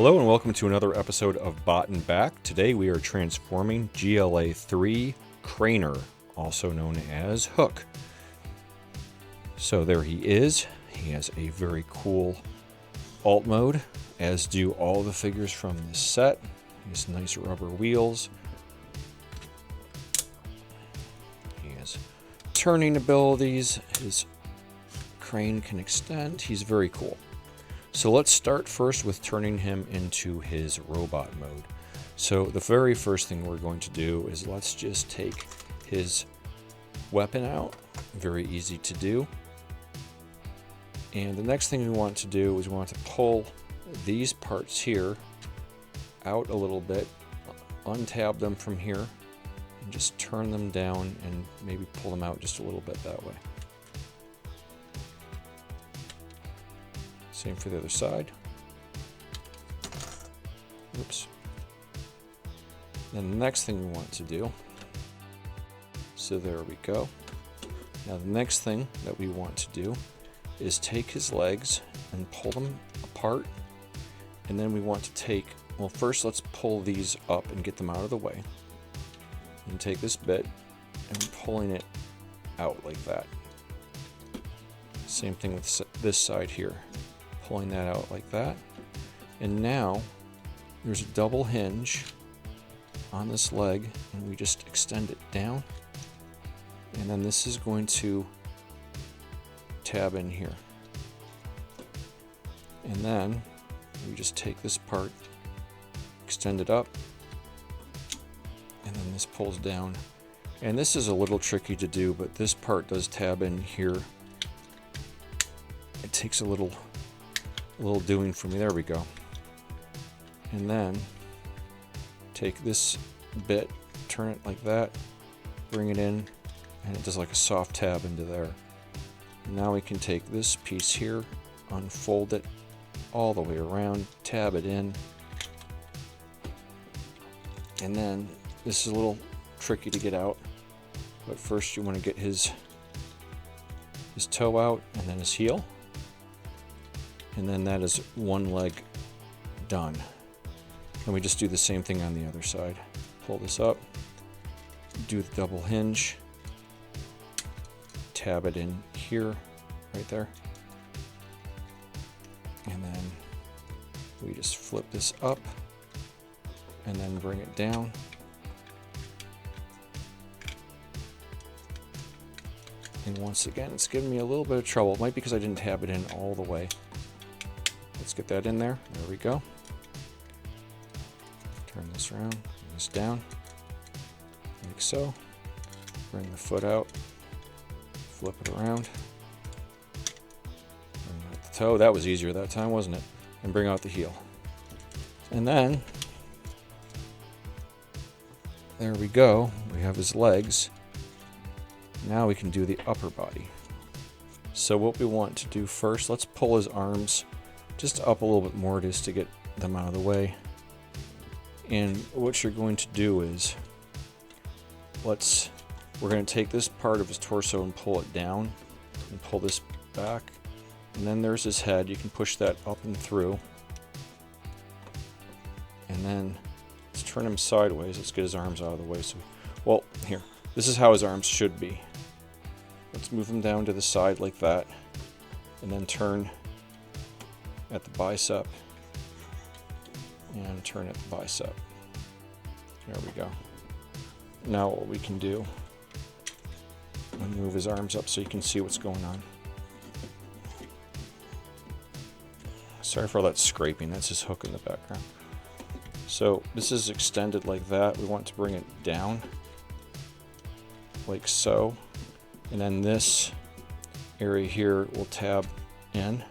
Hello and welcome to another episode of Bot and Back. Today we are transforming GLA 3 Craner, also known as Hook. So there he is. He has a very cool alt mode, as do all the figures from this set. He has nice rubber wheels. He has turning abilities. His crane can extend. He's very cool. So let's start first with turning him into his robot mode. So the very first thing we're going to do is let's just take his weapon out. Very easy to do. And the next thing we want to do is we want to pull these parts here out a little bit, untab them from here, and just turn them down and maybe pull them out just a little bit that way. Same for the other side. Oops. Then the next thing we want to do, so there we go. Now the next thing that we want to do is take his legs and pull them apart. And then we want to take, well, first let's pull these up and get them out of the way. And take this bit and pulling it out like that. Same thing with this side here. Pulling that out like that. And now there's a double hinge on this leg and we just extend it down. And then this is going to tab in here. And then we just take this part, extend it up, and then this pulls down. And this is a little tricky to do, but this part does tab in here. It takes a little doing for me. There we go. And then take this bit, turn it like that, bring it in, and it does like a soft tab into there. Now we can take this piece here, unfold it all the way around, tab it in, and then this is a little tricky to get out, but first you want to get his toe out and then his heel. And then that is one leg done. And we just do the same thing on the other side. Pull this up, do the double hinge, tab it in here, right there. And then we just flip this up and then bring it down. And once again, it's giving me a little bit of trouble. It might be because I didn't tab it in all the way. Let's get that in there. There we go. Turn this around, bring this down, like so. Bring the foot out, flip it around. Bring out the toe. That was easier that time, wasn't it? And bring out the heel. And then, there we go. We have his legs. Now we can do the upper body. So what we want to do first, let's pull his arms just up a little bit more just to get them out of the way. And what you're going to do is we're going to take this part of his torso and pull it down and pull this back, and then there's his head. You can push that up and through, and then let's turn him sideways. Let's get his arms out of the way. So, well, here, this is how his arms should be. Let's move him down to the side like that, and then turn at the bicep and turn at the bicep. There we go. Now what we can do, move his arms up so you can see what's going on. Sorry for all that scraping, that's his hook in the background. So this is extended like that. We want to bring it down like so, and then this area here will tab in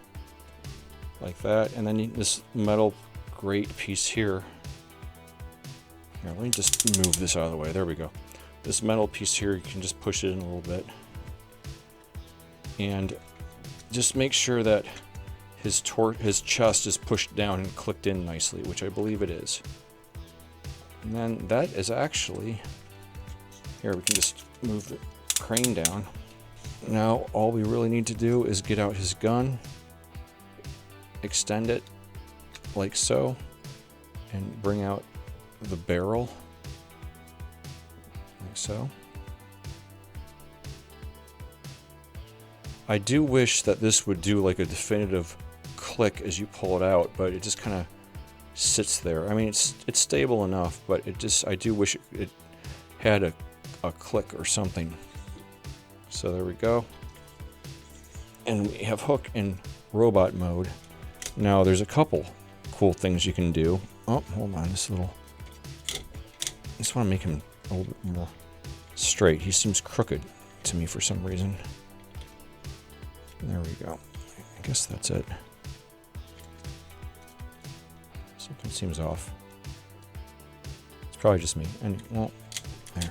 like that, and then this metal grate piece here. Here, let me just move this out of the way. There we go. This metal piece here, you can just push it in a little bit, and just make sure that his chest is pushed down and clicked in nicely, which I believe it is. And then that is actually, here we can just move the crane down. Now all we really need to do is get out his gun, extend it like so, and bring out the barrel, like so. I do wish that this would do like a definitive click as you pull it out, but it just kind of sits there. I mean, it's stable enough, but I do wish it had a click or something. So there we go. And we have hook in robot mode. Now there's a couple cool things you can do. Oh, hold on, I just want to make him a little bit more straight. He seems crooked to me for some reason. There we go. I guess that's it. Something seems off. It's probably just me. And well, there.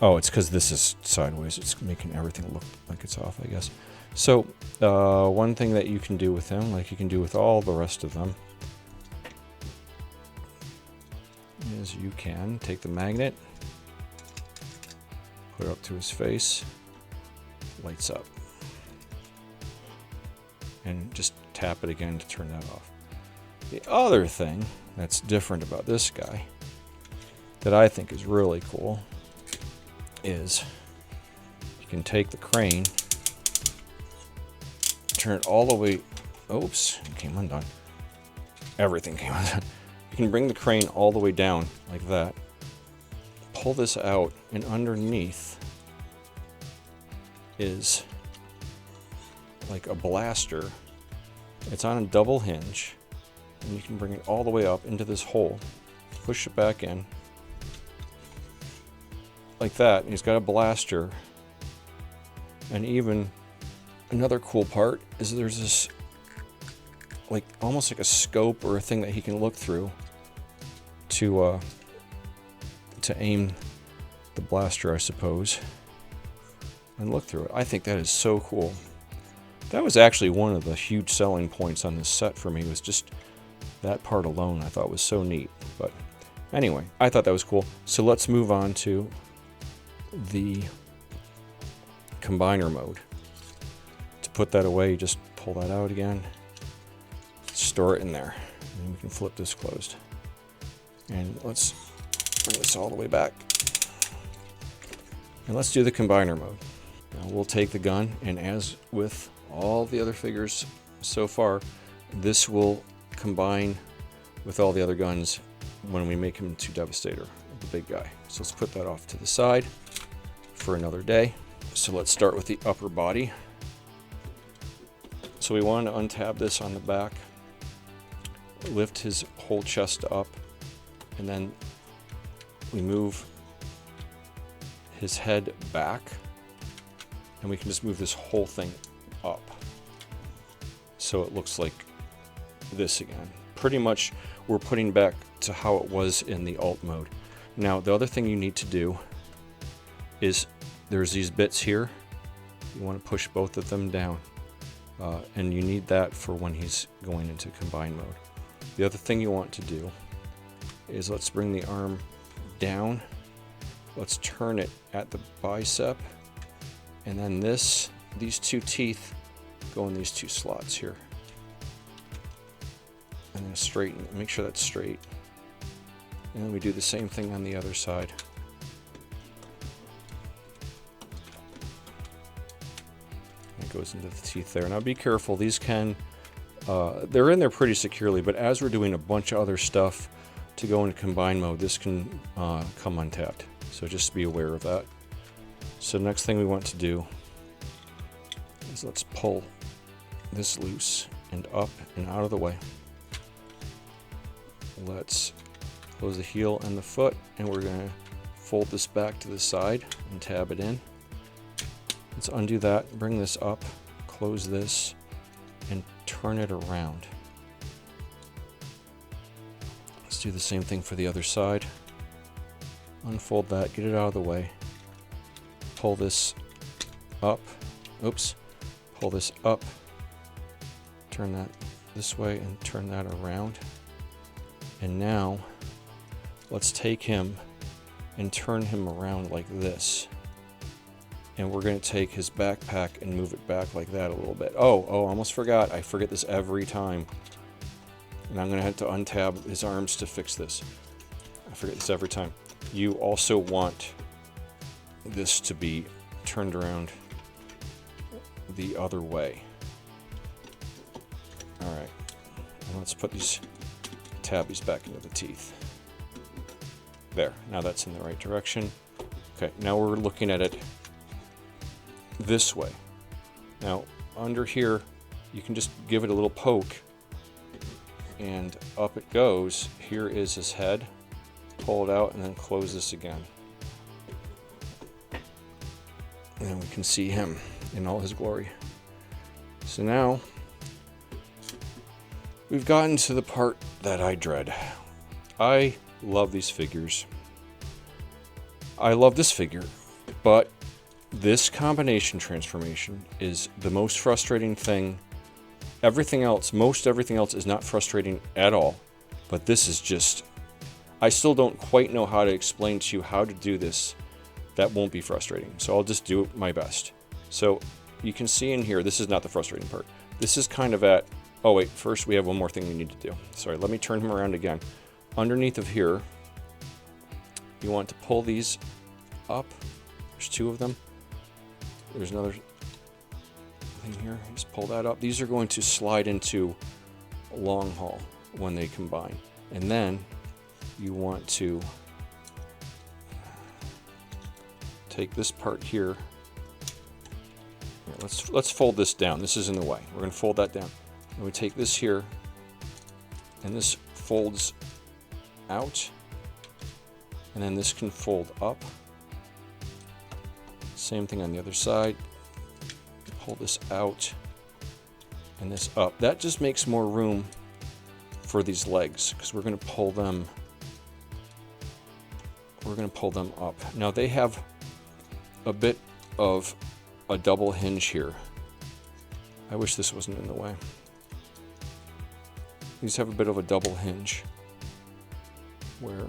Oh, it's because this is sideways. It's making everything look like it's off, I guess. So, one thing that you can do with him, like you can do with all the rest of them, is you can take the magnet, put it up to his face, lights up, and just tap it again to turn that off. The other thing that's different about this guy that I think is really cool is you can take the crane, turn it all the way, oops, it came undone. Everything came undone. You can bring the crane all the way down like that, pull this out, and underneath is like a blaster. It's on a double hinge, and you can bring it all the way up into this hole, push it back in like that, and he's got a blaster. And even another cool part is there's this like almost like a scope or a thing that he can look through to aim the blaster, I suppose, and look through it. I think that is so cool. That was actually one of the huge selling points on this set for me, was just that part alone I thought was so neat. But anyway, I thought that was cool. So let's move on to the combiner mode. To put that away, you just pull that out again, store it in there, and we can flip this closed. And let's bring this all the way back. And let's do the combiner mode. Now we'll take the gun, and as with all the other figures so far, this will combine with all the other guns when we make him to Devastator, the big guy. So let's put that off to the side for another day. So let's start with the upper body. So we want to untab this on the back, lift his whole chest up, and then we move his head back, and we can just move this whole thing up so it looks like this again. Pretty much we're putting back to how it was in the alt mode. Now the other thing you need to do is there's these bits here. You want to push both of them down, and you need that for when he's going into combine mode. The other thing you want to do is, let's bring the arm down, let's turn it at the bicep, and then these two teeth go in these two slots here, and then straighten, make sure that's straight, and then we do the same thing on the other side. It goes into the teeth there. Now be careful, these can they're in there pretty securely, but as we're doing a bunch of other stuff to go into combine mode, this can come untapped, so just be aware of that. So next thing we want to do is let's pull this loose and up and out of the way. Let's close the heel and the foot, and we're going to fold this back to the side and tab it in. Let's undo that, bring this up, close this, and turn it around. Let's do the same thing for the other side. Unfold that, get it out of the way. Pull this up. Oops. Pull this up. Turn that this way and turn that around. And now let's take him and turn him around like this. And we're going to take his backpack and move it back like that a little bit. Oh, almost forgot. I forget this every time. And I'm going to have to untab his arms to fix this. I forget this every time. You also want this to be turned around the other way. Alright. Let's put these tabbies back into the teeth. There. Now that's in the right direction. Okay, now we're looking at it this way. Now, under here, you can just give it a little poke, and up it goes. Here is his head. Pull it out, and then close this again. And then we can see him in all his glory. So now, we've gotten to the part that I dread. I love these figures. I love this figure, but this combination transformation is the most frustrating thing. Everything else, most everything else is not frustrating at all, but this is just, I still don't quite know how to explain to you how to do this that won't be frustrating, so I'll just do my best. So you can see in here, this is not the frustrating part. This is kind of at, oh wait, first we have one more thing we need to do. Sorry, let me turn him around again. Underneath of here, you want to pull these up. There's two of them. There's another thing here. Just pull that up. These are going to slide into long haul when they combine. And then you want to take this part here. Let's fold this down. This is in the way. We're going to fold that down. And we take this here, and this folds out, and then this can fold up. Same thing on the other side. Pull this out and this up. That just makes more room for these legs, because we're going to pull them. We're going to pull them up. Now they have a bit of a double hinge here. I wish this wasn't in the way. These have a bit of a double hinge where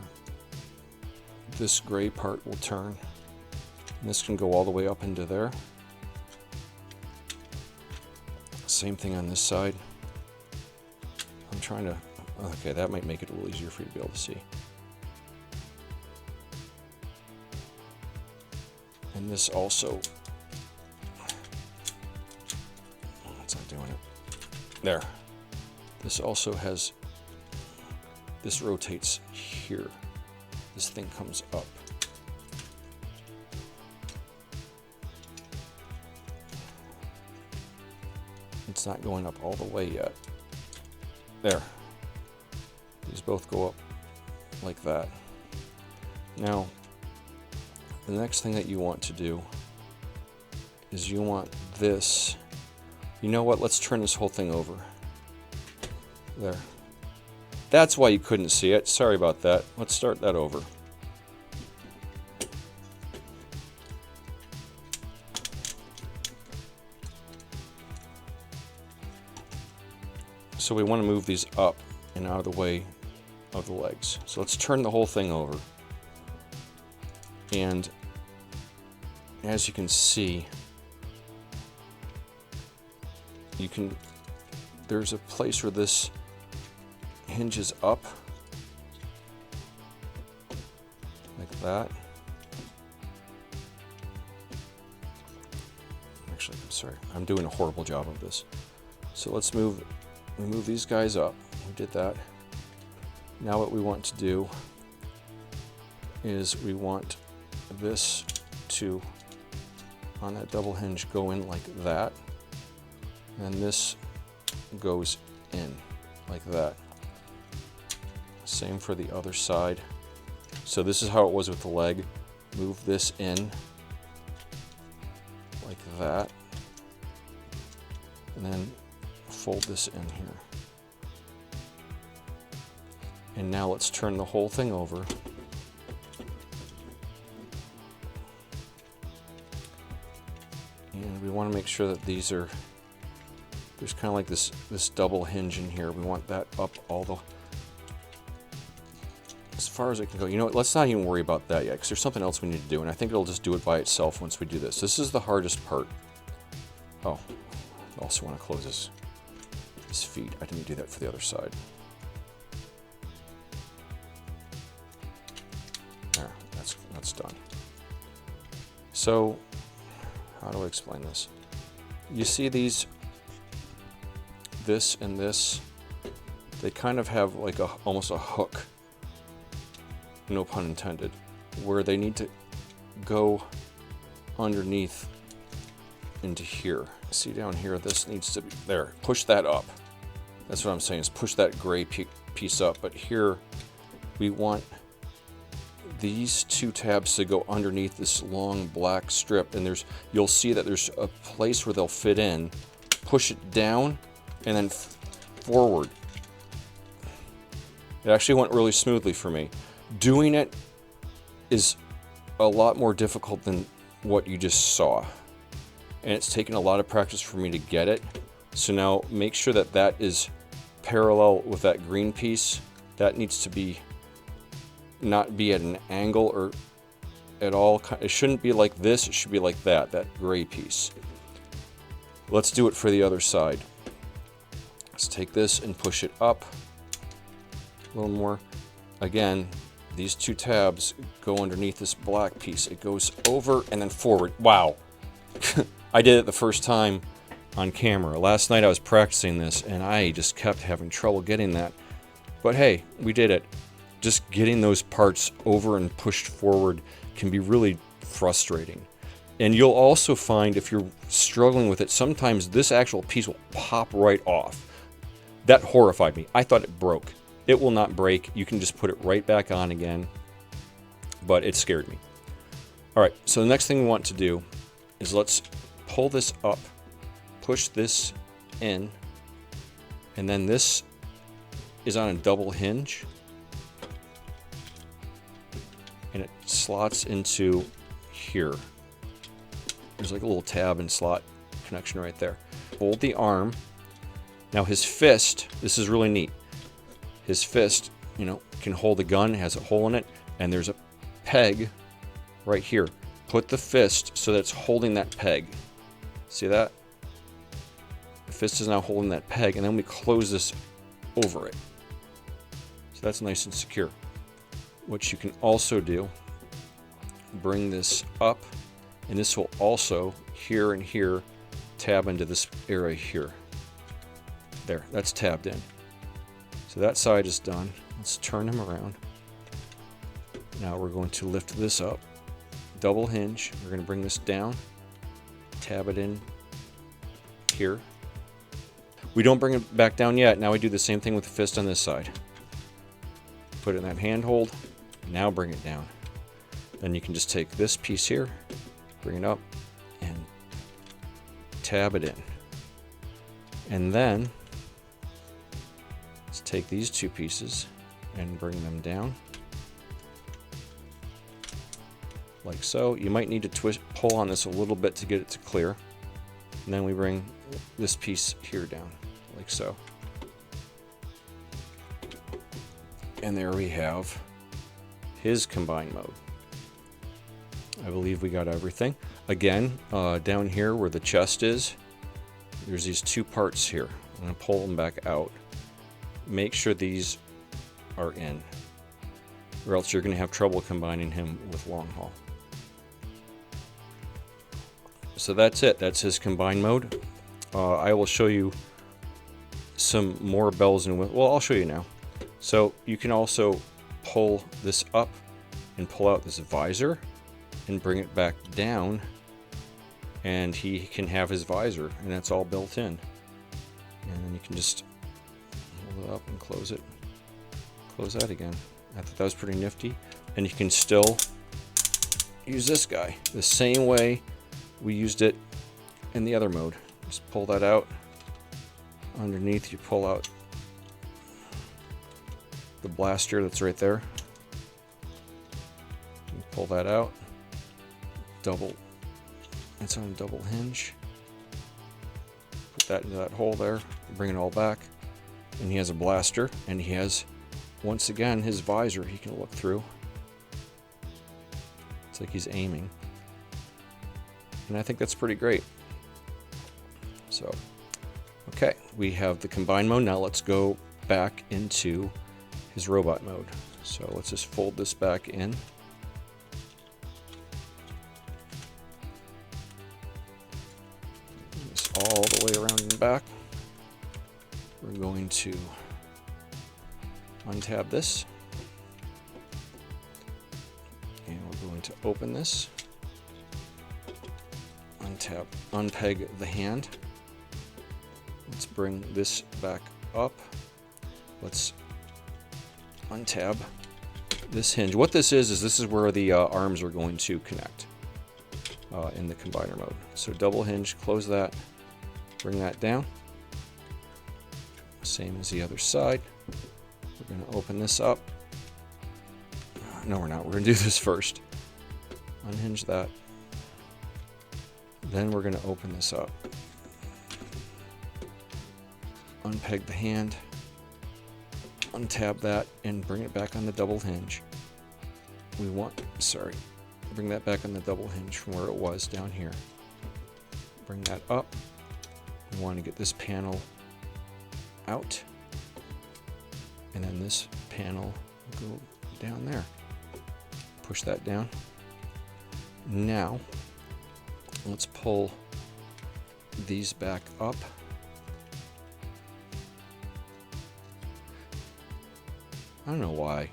this gray part will turn. And this can go all the way up into there. Same thing on this side. I'm trying to, okay, that might make it a little easier for you to be able to see. And this also, that's not doing it. There. This also has, this rotates here. This thing comes up. It's not going up all the way yet. There. These both go up like that. Now, the next thing that you want to do is you want this. You know what? Let's turn this whole thing over. There. That's why you couldn't see it. Sorry about that. Let's start that over. So we want to move these up and out of the way of the legs. So let's turn the whole thing over. And as you can see, there's a place where this hinges up like that. Actually, I'm sorry, I'm doing a horrible job of this. So let's move these guys up. We did that. Now what we want to do is we want this to, on that double hinge, go in like that. And this goes in like that. Same for the other side. So this is how it was with the leg. Move this in like that. And then fold this in here. And now let's turn the whole thing over. And we want to make sure that these are, there's kind of like this double hinge in here. We want that up all the, as far as it can go. You know what, let's not even worry about that yet, because there's something else we need to do, and I think it'll just do it by itself once we do this. This is the hardest part. Oh, I also want to close his feet. I didn't do that for the other side. There, that's done. So, how do I explain this? You see these, this and this, they kind of have like almost a hook, no pun intended, where they need to go underneath into here. See down here, this needs to be, there, push that up. That's what I'm saying, is push that gray piece up. But here, we want these two tabs to go underneath this long black strip, and you'll see that there's a place where they'll fit in. Push it down, and then forward. It actually went really smoothly for me. Doing it is a lot more difficult than what you just saw. And it's taken a lot of practice for me to get it. So now make sure that that is parallel with that green piece. That needs to not be at an angle or at all. It shouldn't be like this, it should be like that gray piece. Let's do it for the other side. Let's take this and push it up a little more. Again, these two tabs go underneath this black piece. It goes over and then forward. Wow. I did it the first time on camera. Last night I was practicing this and I just kept having trouble getting that. But hey, we did it. Just getting those parts over and pushed forward can be really frustrating. And you'll also find, if you're struggling with it, sometimes this actual piece will pop right off. That horrified me. I thought it broke. It will not break. You can just put it right back on again. But it scared me. All right, so the next thing we want to do is let's pull this up, push this in, and then this is on a double hinge. And it slots into here. There's like a little tab and slot connection right there. Hold the arm. Now his fist, this is really neat. His fist, you know, can hold the gun, has a hole in it, and there's a peg right here. Put the fist so that it's holding that peg. See that? The fist is now holding that peg, and then we close this over it. So that's nice and secure. What you can also do, bring this up, and this will also, here and here, tab into this area here. There, that's tabbed in. So that side is done. Let's turn him around. Now we're going to lift this up, double hinge. We're going to bring this down, tab it in here. We don't bring it back down yet. Now we do the same thing with the fist on this side. Put it in that handhold. Now bring it down. Then you can just take this piece here, bring it up, and tab it in. And then let's take these two pieces and bring them down. Like so. You might need to pull on this a little bit to get it to clear. And then we bring this piece here down, like so. And there we have his combined mode. I believe we got everything. Again, down here where the chest is, there's these two parts here. I'm going to pull them back out. Make sure these are in, or else you're going to have trouble combining him with long haul. So that's it. That's his combined mode. I will show you some more bells and whistles. Well, I'll show you now. So you can also pull this up and pull out this visor and bring it back down, and he can have his visor, and that's all built in. And then you can just hold it up and close it. Close that again. I thought that was pretty nifty. And you can still use this guy the same way we used it in the other mode. Just pull that out. Underneath you pull out the blaster that's right there. You pull that out. It's on a double hinge. Put that into that hole there. Bring it all back. And he has a blaster, and he has once again, his visor he can look through. It's like he's aiming. And I think that's pretty great. So, okay, we have the combined mode. Now let's go back into his robot mode. So let's just fold this back in. This all the way around and back. We're going to untab this. And we're going to open this. Unpeg the hand. Let's bring this back up. Let's untab this hinge. What this is this is where the arms are going to connect in the combiner mode. So double hinge, close that, bring that down. Same as the other side. We're going to open this up. No, we're not. We're going to do this first. Unhinge that. Then we're going to open this up. Unpeg the hand. Untab that and bring it back on the double hinge. Bring that back on the double hinge from where it was down here. Bring that up. We want to get this panel out. And then this panel will go down there. Push that down. Now, let's pull these back up. I don't know why.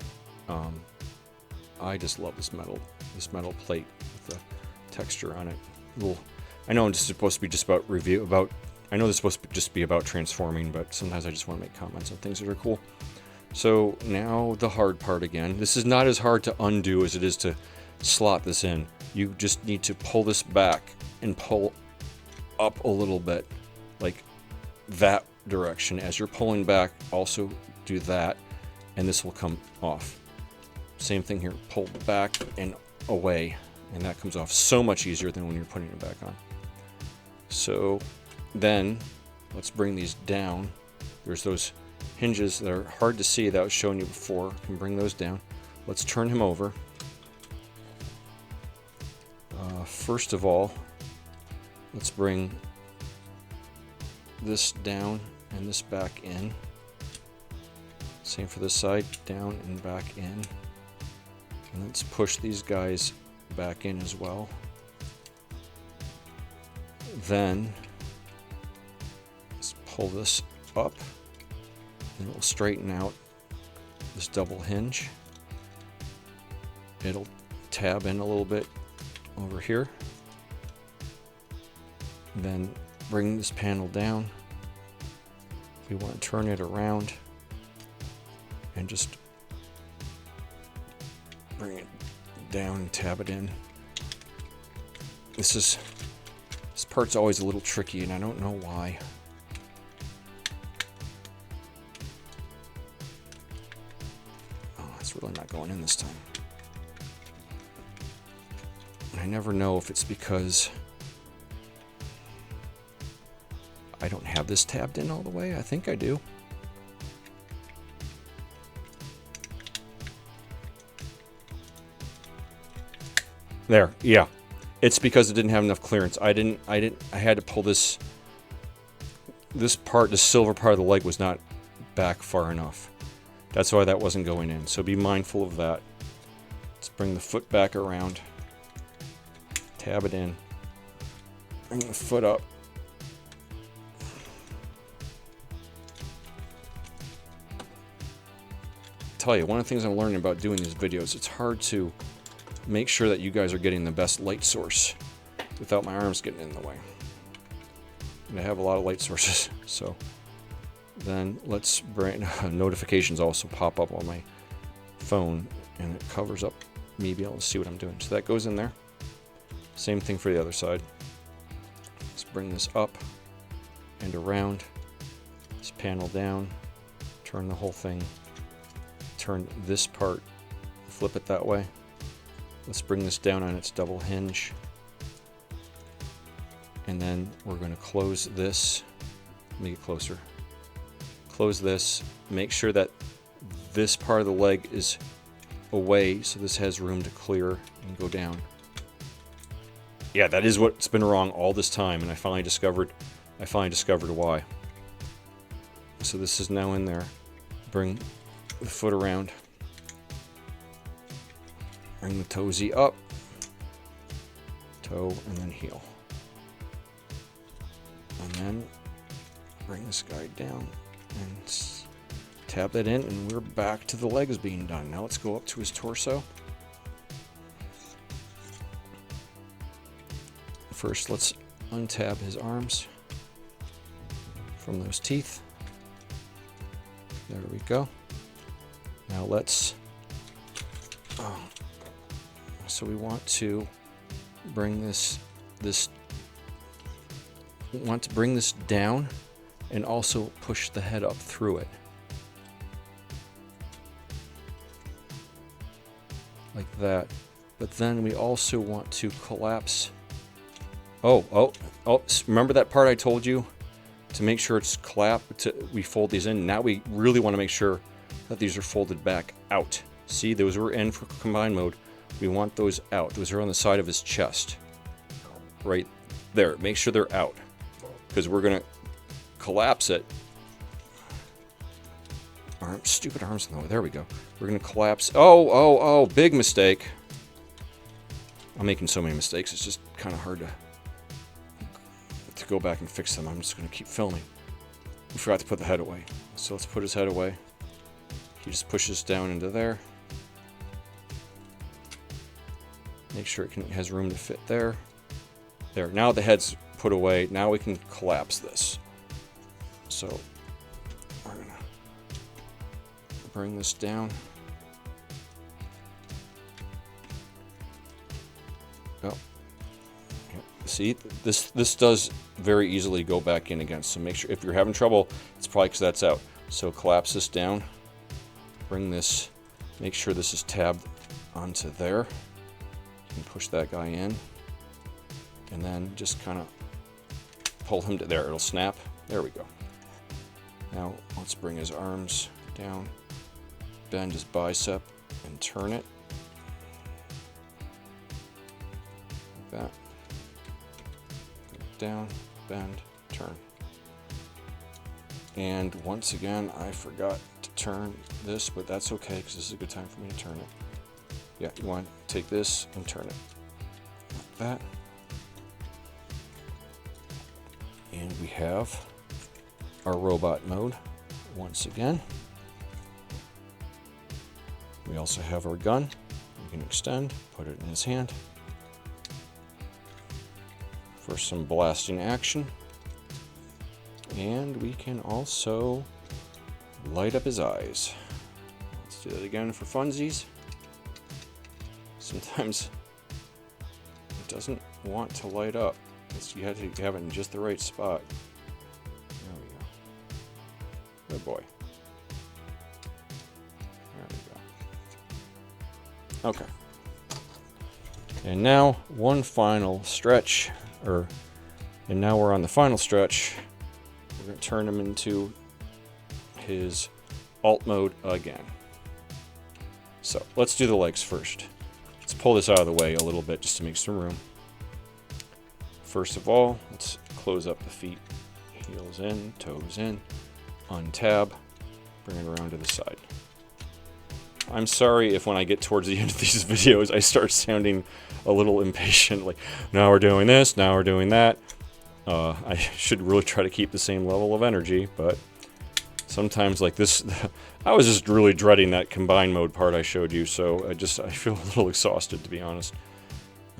I just love this metal plate with the texture on it. I know it's supposed to be just about I know this is supposed to just be about transforming, but sometimes I just want to make comments on things that are cool. So now the hard part again. This is not as hard to undo as it is to slot this in. You just need to pull this back and pull up a little bit, like that direction. As you're pulling back, also do that, and this will come off. Same thing here, pull back and away, and that comes off so much easier than when you're putting it back on. So then let's bring these down. There's those hinges that are hard to see that I was showing you before. Can bring those down. Let's turn him over. First of all, let's bring this down and this back in. Same for this side, down and back in. And let's push these guys back in as well. Then let's pull this up and it will straighten out this double hinge. It'll tab in a little bit over here. Then bring this panel down. We want to turn it around and just bring it down and tab it in. This part's always a little tricky and I don't know why. Oh, it's really not going in this time. I never know if it's because I don't have this tabbed in all the way. I think I do. There, yeah. It's because it didn't have enough clearance. I had to pull this part, the silver part of the leg was not back far enough. That's why that wasn't going in. So be mindful of that. Let's bring the foot back around. Tab it in. Bring the foot up. Tell you, one of the things I'm learning about doing these videos, it's hard to make sure that you guys are getting the best light source without my arms getting in the way. And I have a lot of light sources, so then let's bring notifications also pop up on my phone and it covers up me being able to see what I'm doing. So that goes in there. Same thing for the other side. Let's bring this up and around, this panel down, turn the whole thing, turn this part, flip it that way. Let's bring this down on its double hinge. And then we're going to close this. Let me get closer. Close this. Make sure that this part of the leg is away, so this has room to clear and go down. Yeah, that is what's been wrong all this time, and I finally discovered why. So this is now in there. Bring the foot around. Bring the toesy up. Toe and then heel. And then bring this guy down and tap that in, and we're back to the legs being done. Now let's go up to his torso. First, let's untab his arms from those teeth. There we go. Now let's, so we want to bring this down and also push the head up through it. Like that. But then we also want to collapse. Oh, remember that part I told you? To make sure it's collapsed, we fold these in. Now we really want to make sure that these are folded back out. See, those were in for combined mode. We want those out. Those are on the side of his chest. Right there. Make sure they're out. Because we're going to collapse it. Stupid arms in the way. There we go. We're going to collapse. Oh, big mistake. I'm making so many mistakes. It's just kind of hard to go back and fix them. I'm just going to keep filming. We forgot to put the head away. So let's put his head away. He just pushes down into there. Make sure it has room to fit there. There. Now the head's put away. Now we can collapse this. So we're going to bring this down. Oh. See, this does very easily go back in again. So make sure, if you're having trouble, it's probably because that's out. So collapse this down. Bring this, make sure this is tabbed onto there. You can push that guy in. And then just kind of pull him to there. It'll snap. There we go. Now let's bring his arms down. Bend his bicep and turn it. Like that. Down, bend, turn. And once again, I forgot to turn this, but that's okay because this is a good time for me to turn it. Yeah, you want to take this and turn it like that. And we have our robot mode once again. We also have our gun. We can extend, put it in his hand for some blasting action. And we can also light up his eyes. Let's do that again for funsies. Sometimes it doesn't want to light up. You have to have it in just the right spot. There we go. Good boy. There we go. Okay. And now one final stretch. And now we're on the final stretch. We're going to turn him into his alt mode again. So let's do the legs first. Let's pull this out of the way a little bit just to make some room. First of all, let's close up the feet. Heels in, toes in, untab, bring it around to the side. I'm sorry if when I get towards the end of these videos, I start sounding a little impatient, like, now we're doing this, now we're doing that. I should really try to keep the same level of energy, but sometimes like this, I was just really dreading that combined mode part I showed you, so I feel a little exhausted, to be honest.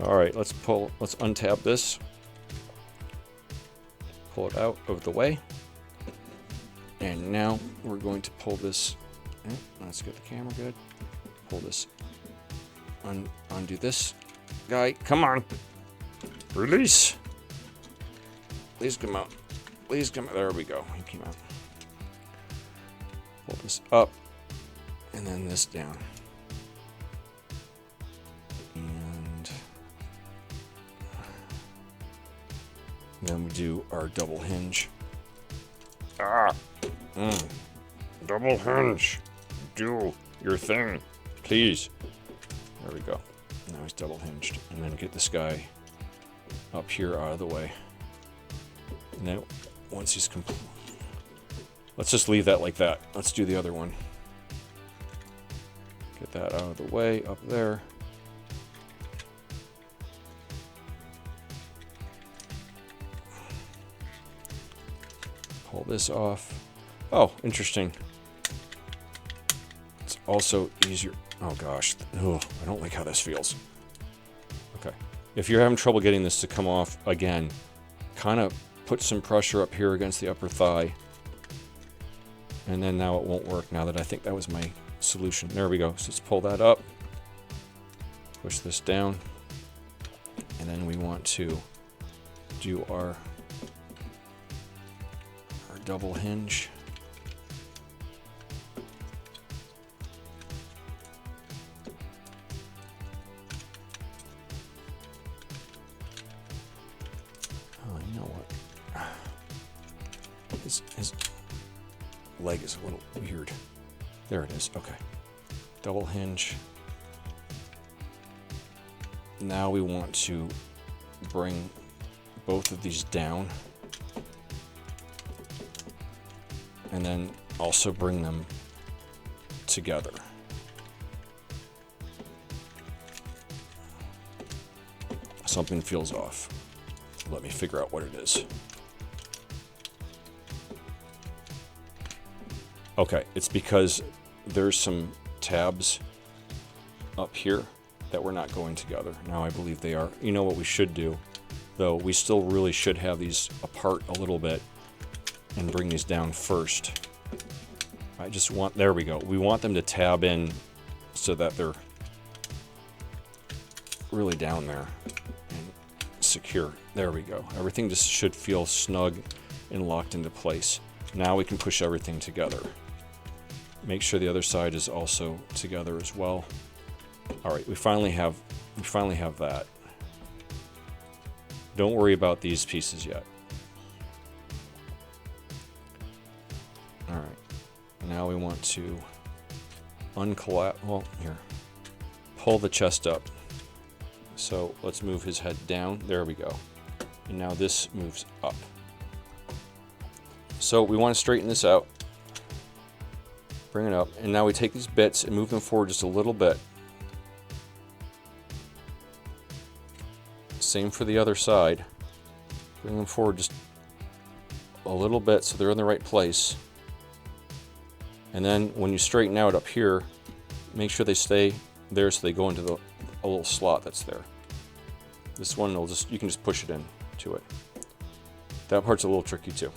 All right, let's untab this. Pull it out of the way. And now we're going to pull this. Let's get the camera good. Pull this. Undo this guy. Come on. Release. Please come out. Please come out. There we go. He came out. Pull this up. And then this down. And then we do our double hinge. Double hinge. do your thing, please. There we go. Now he's double hinged. And then get this guy up here out of the way. And then once he's complete, let's just leave that like that. Let's do the other one. Get that out of the way up there. Pull this off. Oh, interesting. It's also easier. Oh gosh, ugh, I don't like how this feels. Okay, if you're having trouble getting this to come off again, kind of put some pressure up here against the upper thigh. And then now it won't work now that I think that was my solution. There we go. So let's pull that up. Push this down. And then we want to do our double hinge. Oh, you know what? His leg is a little weird. There it is. Okay. Double hinge. Now we want to bring both of these down. And then also bring them together. Something feels off. Let me figure out what it is. Okay, it's because there's some tabs up here that we're not going together. Now I believe they are. You know what we should do, though? We still really should have these apart a little bit and bring these down first. I just want, there we go. We want them to tab in so that they're really down there and secure. There we go. Everything just should feel snug and locked into place. Now we can push everything together. Make sure the other side is also together as well. All right, we finally have that. Don't worry about these pieces yet. All right, now we want to uncollapse. Well, here, pull the chest up. So let's move his head down. There we go. And now this moves up. So we want to straighten this out. Bring it up, and now we take these bits and move them forward just a little bit. Same for the other side. Bring them forward just a little bit so they're in the right place. And then when you straighten out up here, make sure they stay there so they go into a little slot that's there. This one will you can just push it in to it. That part's a little tricky too.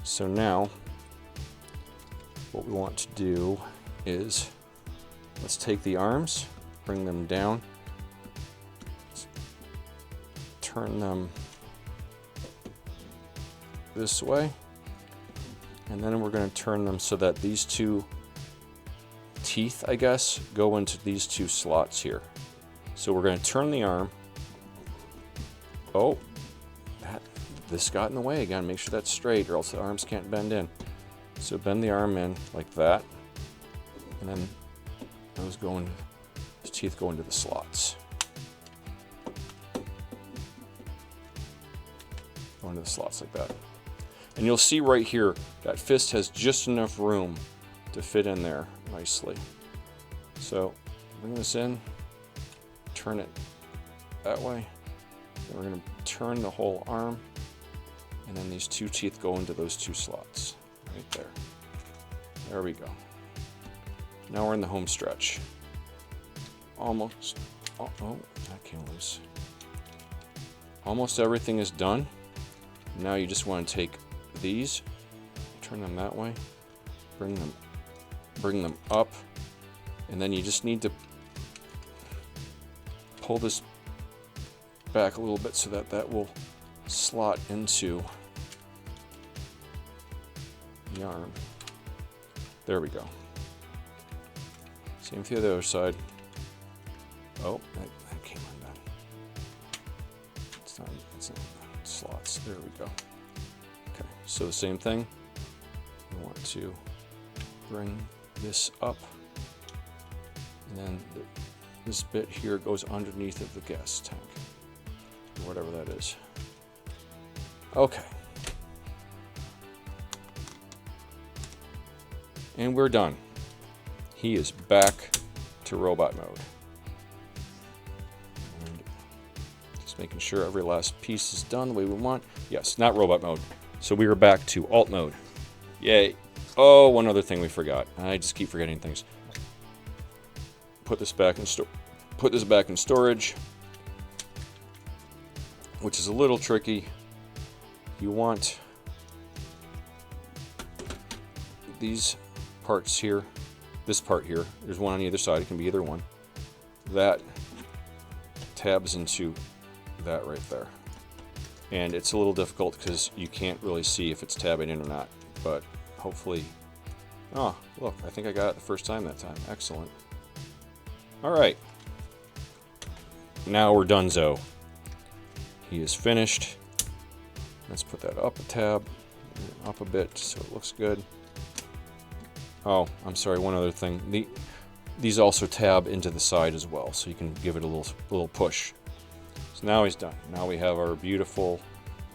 So now what we want to do is let's take the arms, bring them down, turn them this way, and then we're going to turn them so that these two teeth, I guess, go into these two slots here. So we're going to turn the arm. Oh, this got in the way again. Make sure that's straight or else the arms can't bend in. So bend the arm in like that, and then those teeth go into the slots. Go into the slots like that. And you'll see right here, that fist has just enough room to fit in there nicely. So bring this in, turn it that way. Then we're going to turn the whole arm, and then these two teeth go into those two slots right there. There we go. Now we're in the home stretch. Almost. Oh, that came loose. Almost everything is done. Now you just want to take these, turn them that way, bring them up, and then you just need to pull this back a little bit so that that will slot into the arm. There we go. Same for the other side. Oh, that came undone. It's not slots. There we go. Okay, so the same thing. We want to bring this up, and then this bit here goes underneath of the gas tank, or whatever that is. Okay. And we're done. He is back to robot mode. And just making sure every last piece is done the way we want. Yes, not robot mode. So we are back to alt mode. Yay. Oh, one other thing we forgot. I just keep forgetting things. Put this back in storage, which is a little tricky. You want these parts here, this part here, there's one on either side, it can be either one. That tabs into that right there. And it's a little difficult because you can't really see if it's tabbing in or not, but hopefully, oh, look, I think I got it the first time that time. Excellent. All right. Now we're donezo. He is finished. Let's put that up a tab, up a bit so it looks good. Oh, I'm sorry, one other thing. These also tab into the side as well, so you can give it a little push. So now he's done. Now we have our beautiful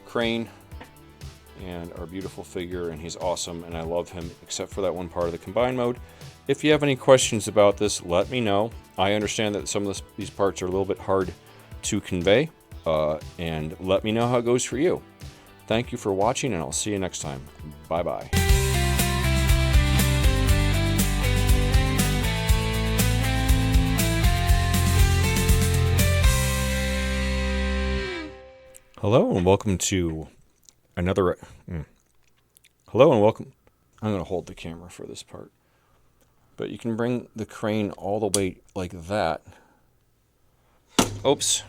crane and our beautiful figure, and he's awesome, and I love him, except for that one part of the combine mode. If you have any questions about this, let me know. I understand that some of these parts are a little bit hard to convey, and let me know how it goes for you. Thank you for watching, and I'll see you next time. Bye-bye. Hello and welcome to another... Hello and welcome... I'm going to hold the camera for this part. But you can bring the crane all the way like that. Oops.